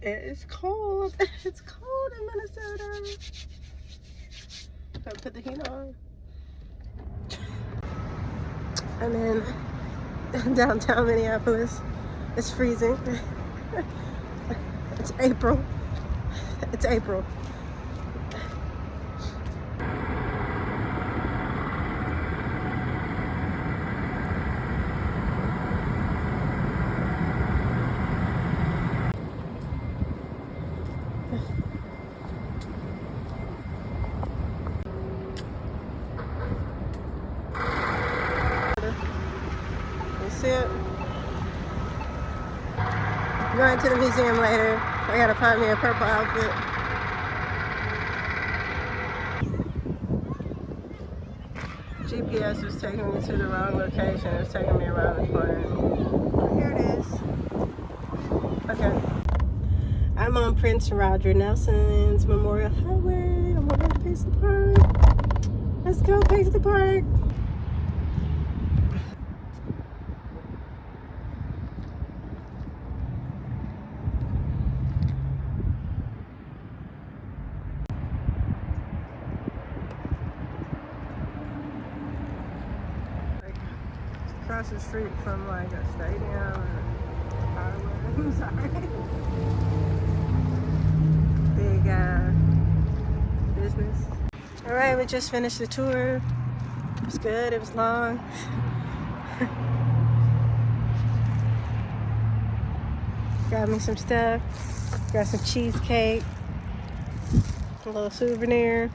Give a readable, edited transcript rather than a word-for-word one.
It is cold. It's cold in Minnesota. Gotta put the heat on. And then downtown Minneapolis, it's freezing. It's April. It's April. You see it? Going to the museum later. I gotta find me a purple outfit. GPS was taking me to the wrong location. It was taking me around the corner. Here it is. Okay. I'm on Prince Roger Nelson's Memorial Highway. I'm going to Paisley Park. Let's go, Paisley Park. Across the street from like a stadium or highway. I'm sorry. Big business. All right, we just finished the tour. It was good. It was long. Got me some stuff. Got some cheesecake. A little souvenir.